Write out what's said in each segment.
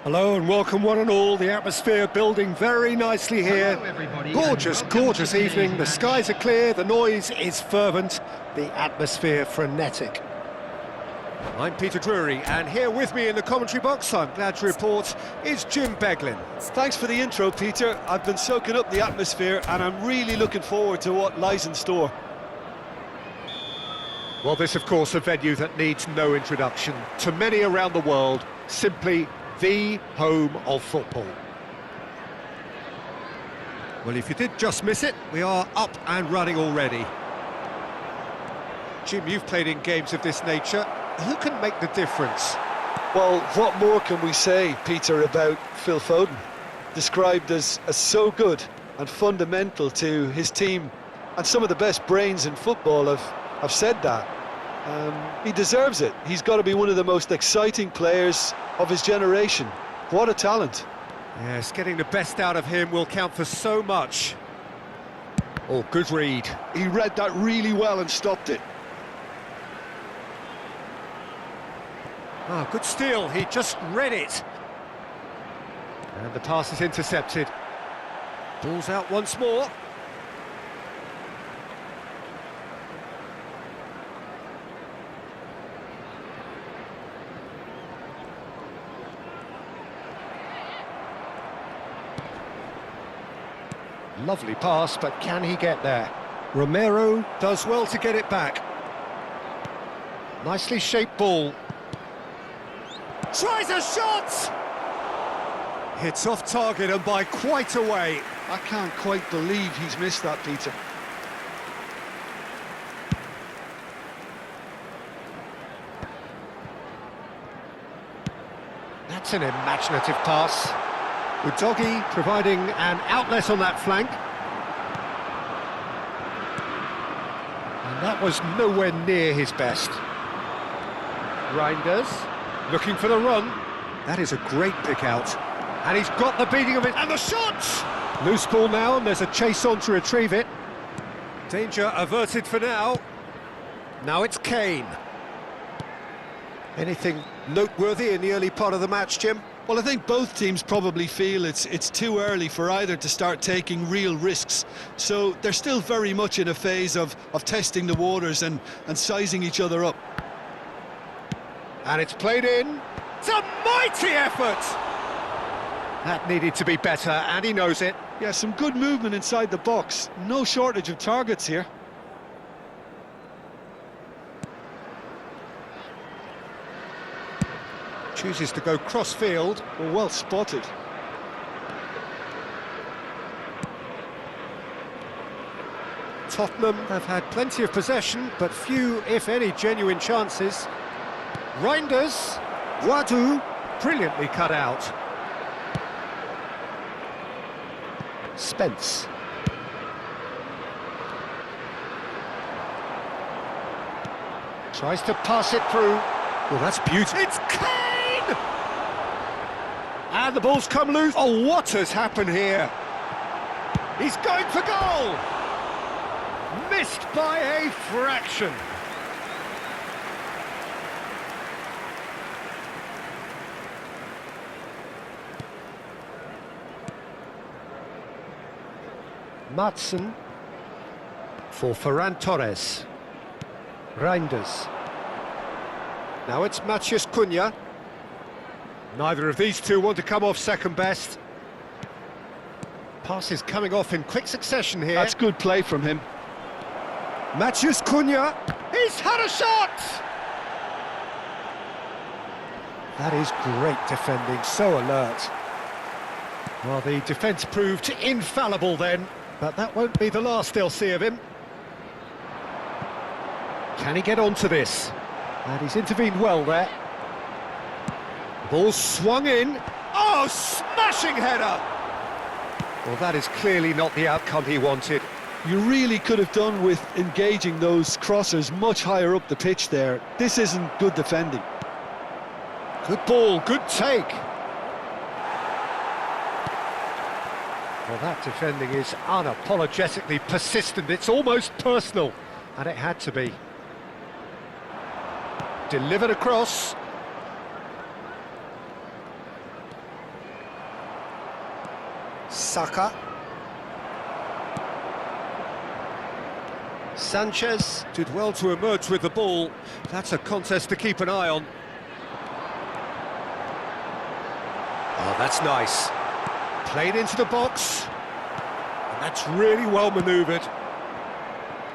Hello and welcome one and all. The atmosphere building very nicely here. Gorgeous, gorgeous evening. The skies are clear, the noise is fervent, the atmosphere frenetic. I'm Peter Drury, and here with me in the commentary box, I'm glad to report, is Jim Beglin. Thanks for the intro, Peter. I've been soaking up the atmosphere and I'm really looking forward to what lies in store. Well, this, of course, a venue that needs no introduction. To many around the world, simply the home of football. Well, if you did just miss it, we are up and running already. Jim, you've played in games of this nature. Who can make the difference? Well, what more can we say, Peter, about Phil Foden? Described as so good and fundamental to his team, and some of the best brains in football have said that. He deserves it. He's got to be one of the most exciting players of his generation. What a talent. Yes, getting the best out of him will count for so much. Oh, good read. He read that really well and stopped it. Oh, good steal. He just read it. And the pass is intercepted. Ball's out once more. Lovely pass, but can he get there? Romero does well to get it back. Nicely shaped ball. Tries a shot! Hits off target and by quite a way. I can't quite believe he's missed that, Peter. That's an imaginative pass. Udogi providing an outlet on that flank. And that was nowhere near his best. Reinders looking for the run. That is a great pick out. And he's got the beating of it. And the shot! Loose ball now, and there's a chase on to retrieve it. Danger averted for now. Now it's Kane. Anything noteworthy in the early part of the match, Jim? Well, I think both teams probably feel it's too early for either to start taking real risks. So they're still very much in a phase of testing the waters and sizing each other up. And it's played in. It's a mighty effort! That needed to be better, and he knows it. Yeah, some good movement inside the box. No shortage of targets here. Chooses to go cross-field. Well spotted. Tottenham have had plenty of possession, but few, if any, genuine chances. Reinders, Wadu, brilliantly cut out. Spence. Tries to pass it through. Well, that's beautiful. It's Kane! And the ball's come loose. Oh, what has happened here? He's going for goal! Missed by a fraction. Madsen for Ferran Torres. Reinders. Now it's Matheus Cunha. Neither of these two want to come off second best. Pass is coming off in quick succession here. That's good play from him. Matheus Cunha. He's had a shot! That is great defending, so alert. Well, the defence proved infallible then, but that won't be the last they'll see of him. Can he get onto this? And he's intervened well there. Ball swung in. Oh, smashing header! Well, that is clearly not the outcome he wanted. You really could have done with engaging those crossers much higher up the pitch there. This isn't good defending. Good ball, good take. Well, that defending is unapologetically persistent. It's almost personal, and it had to be. Delivered across. Saka. Sanchez did well to emerge with the ball. That's a contest to keep an eye on. Oh, that's nice. Played into the box. And that's really well manoeuvred.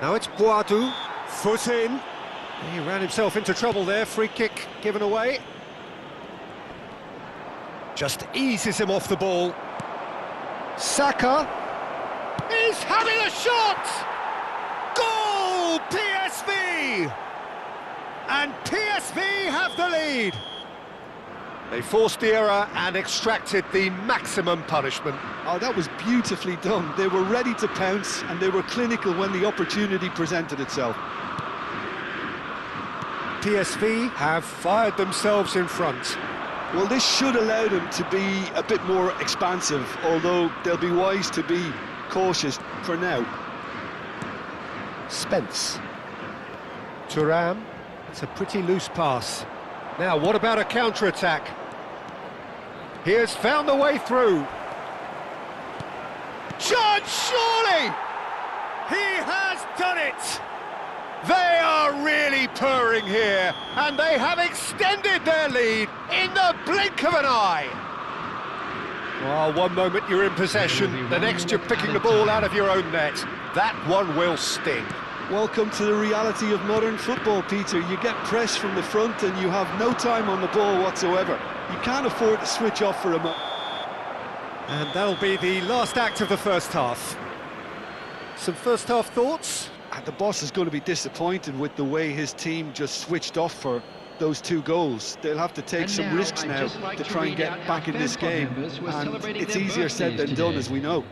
Now it's Boadu. Foot in. He ran himself into trouble there. Free kick given away. Just eases him off the ball. Saka. He's having a shot! Goal! PSV! And PSV have the lead. They forced the error and extracted the maximum punishment. Oh, that was beautifully done. They were ready to pounce and they were clinical when the opportunity presented itself. PSV have fired themselves in front. Well, this should allow them to be a bit more expansive, although they'll be wise to be cautious for now. Spence. Thuram. It's a pretty loose pass. Now, what about a counter-attack? He has found the way through. Judge, surely! He has done it! They are really purring here, and they have extended their lead in the blink of an eye. Well, one moment you're in possession, the next you're picking the ball out of your own net. That one will sting. Welcome to the reality of modern football, Peter. You get press from the front and you have no time on the ball whatsoever. You can't afford to switch off for a moment. And that'll be the last act of the first half. Some first half thoughts? And the boss is going to be disappointed with the way his team just switched off for those 2 goals. They'll have to take some risks now to try and get back in this game. And it's easier said than done, as we know.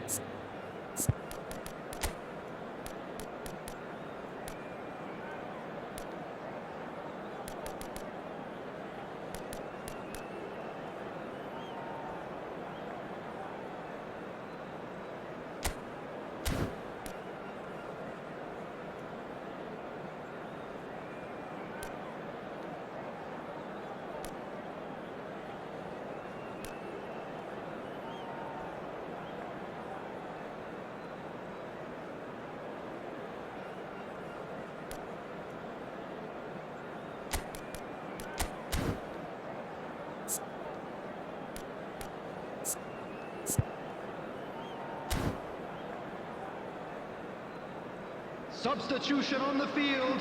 Substitution on the field,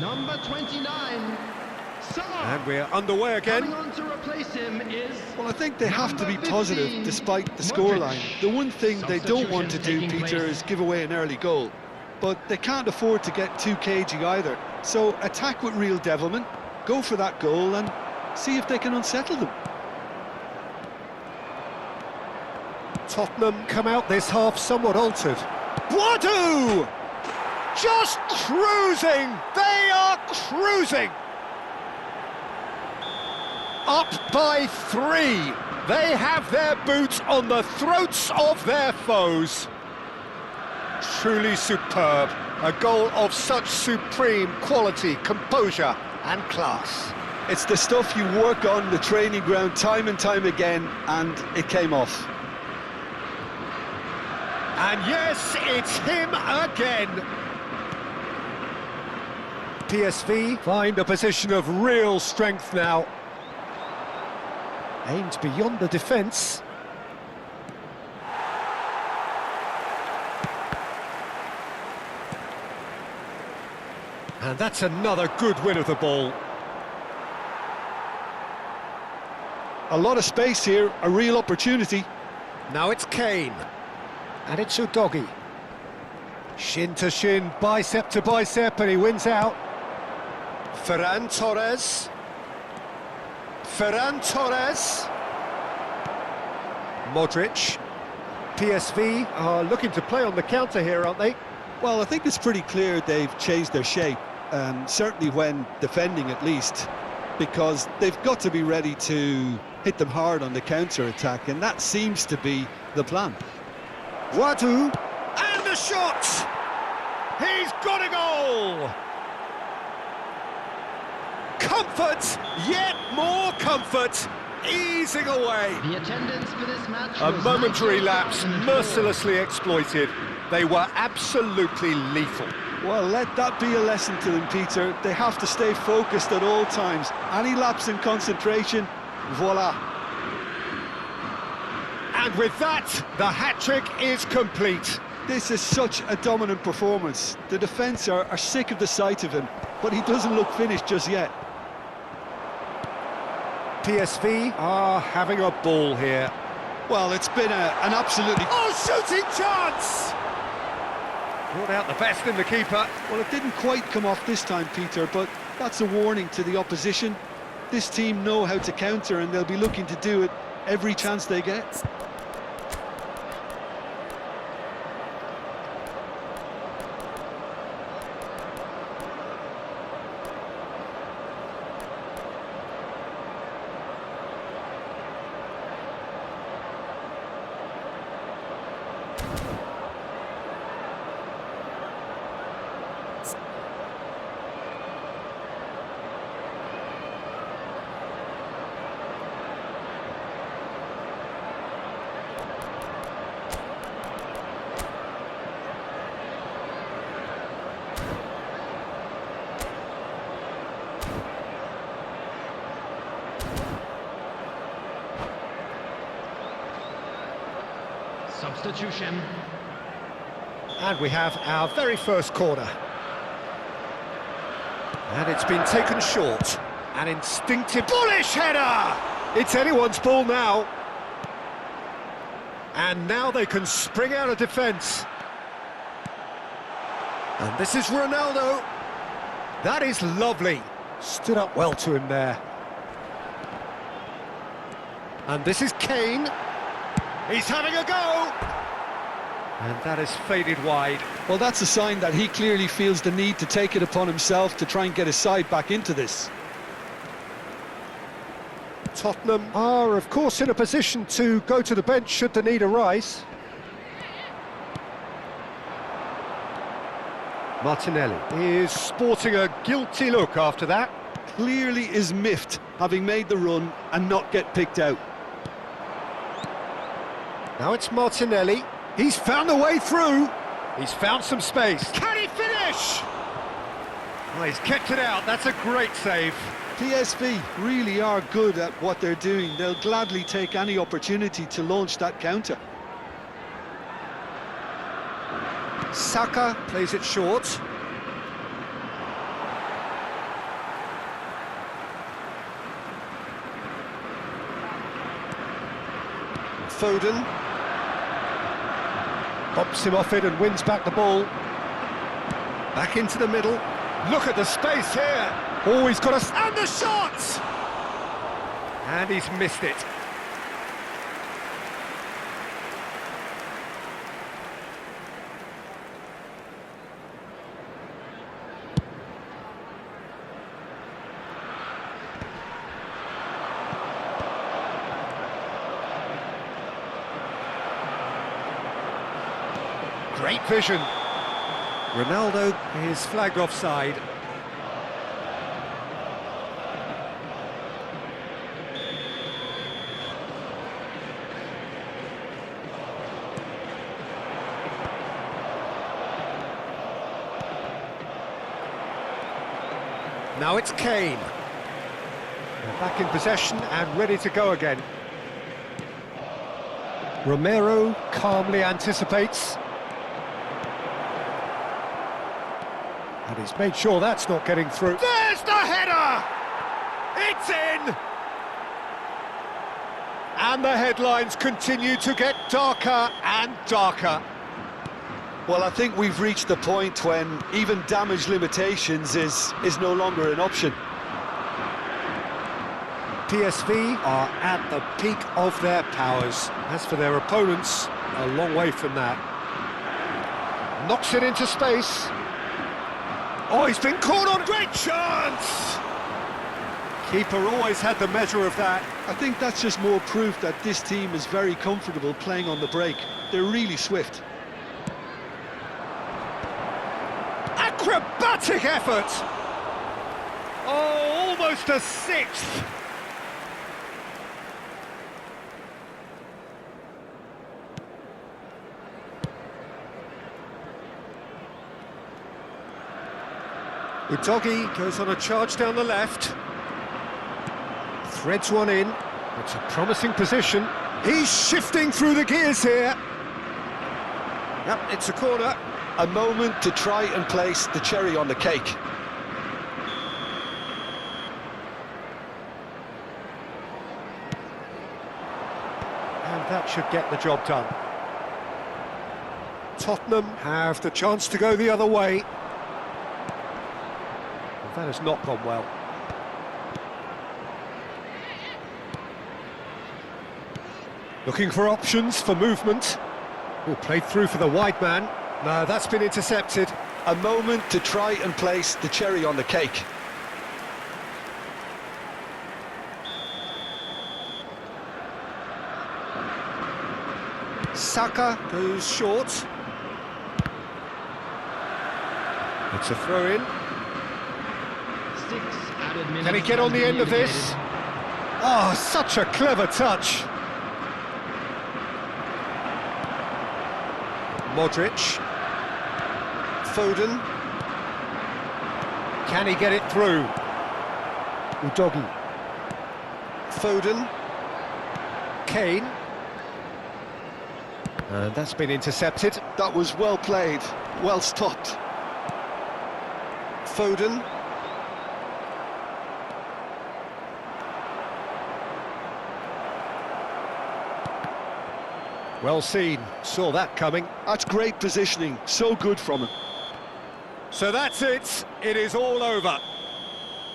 number 29, Salah. And we're underway again. Coming on to replace him is... Well, I think they have to be positive despite the scoreline. The one thing they don't want to do, Peter, is give away an early goal. But they can't afford to get too cagey either. So attack with real devilment, go for that goal and see if they can unsettle them. Tottenham come out this half somewhat altered. Boadu! Just cruising! They are cruising! Up by 3. They have their boots on the throats of their foes. Truly superb. A goal of such supreme quality, composure and class. It's the stuff you work on the training ground time and time again, and it came off. And yes, it's him again. PSV find a position of real strength now. Aimed beyond the defence. And that's another good win of the ball. A lot of space here, a real opportunity. Now it's Kane. And it's Udogie. Shin to shin, bicep to bicep, and he wins out. Ferran Torres. Ferran Torres. Modric. PSV are looking to play on the counter here, aren't they? Well, I think it's pretty clear they've changed their shape, certainly when defending at least, because they've got to be ready to hit them hard on the counter-attack, and that seems to be the plan. Boadu, and the shot! He's got a goal! Comfort, yet more comfort, easing away. The attendance for this match A was momentary 90,000 lapse, in the mercilessly exploited. They were absolutely lethal. Well, let that be a lesson to them, Peter. They have to stay focused at all times. Any lapse in concentration, voila. And with that, the hat-trick is complete. This is such a dominant performance. The defence are sick of the sight of him, but he doesn't look finished just yet. PSV are having a ball here. Well, it's been an absolutely... Oh, shooting chance! Brought out the best in the keeper. Well, it didn't quite come off this time, Peter, but that's a warning to the opposition. This team know how to counter, and they'll be looking to do it every chance they get. Substitution. And we have our very first corner. And it's been taken short. An instinctive bullish header! It's anyone's ball now. And now they can spring out of defence. And this is Ronaldo. That is lovely. Stood up well to him there. And this is Kane. He's having a go! And that has faded wide. Well, that's a sign that he clearly feels the need to take it upon himself to try and get his side back into this. Tottenham are, of course, in a position to go to the bench should the need arise. Martinelli is sporting a guilty look after that. Clearly is miffed, having made the run and not get picked out. Now it's Martinelli. He's found a way through. He's found some space. Can he finish? Well, he's kept it out. That's a great save. PSV really are good at what they're doing. They'll gladly take any opportunity to launch that counter. Saka plays it short. Foden pops him off it and wins back the ball. Back into the middle. Look at the space here. Oh, he's got us. And the shot! And he's missed it. Great vision. Ronaldo is flagged offside. Now it's Kane. They're back in possession and ready to go again. Romero calmly anticipates. And he's made sure that's not getting through. There's the header! It's in! And the headlines continue to get darker and darker. Well, I think we've reached the point when even damage limitations is no longer an option. PSV are at the peak of their powers. As for their opponents, a long way from that. Knocks it into space. Oh, he's been caught on. Great chance! Keeper always had the measure of that. I think that's just more proof that this team is very comfortable playing on the break. They're really swift. Acrobatic effort! Oh, almost a sixth! Udogie goes on a charge down the left. Threads one in. It's a promising position. He's shifting through the gears here. Yep, it's a corner. A moment to try and place the cherry on the cake. And that should get the job done. Tottenham have the chance to go the other way. Well, that has not gone well. Looking for options for movement. Oh, played through for the wide man. No, that's been intercepted. A moment to try and place the cherry on the cake. Saka goes short. It's a throw-in. Can he get on the end of this? Oh, such a clever touch. Modric. Foden. Can he get it through? Udogie. Foden. Kane. And that's been intercepted. That was well played, well stopped. Foden. Well seen, saw that coming. That's great positioning, so good from him. So that's it, it is all over.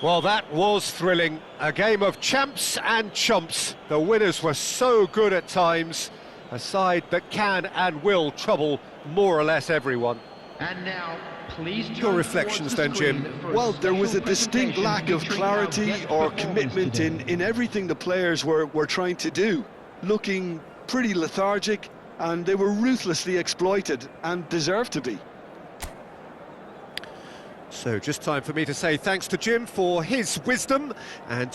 Well, that was thrilling. A game of champs and chumps. The winners were so good at times. A side that can and will trouble more or less everyone. And now, please Your reflections then, Jim? Well, there was a distinct lack of clarity or commitment in everything the players were trying to do. Looking pretty lethargic, and they were ruthlessly exploited and deserved to be. So just time for me to say thanks to Jim for his wisdom and to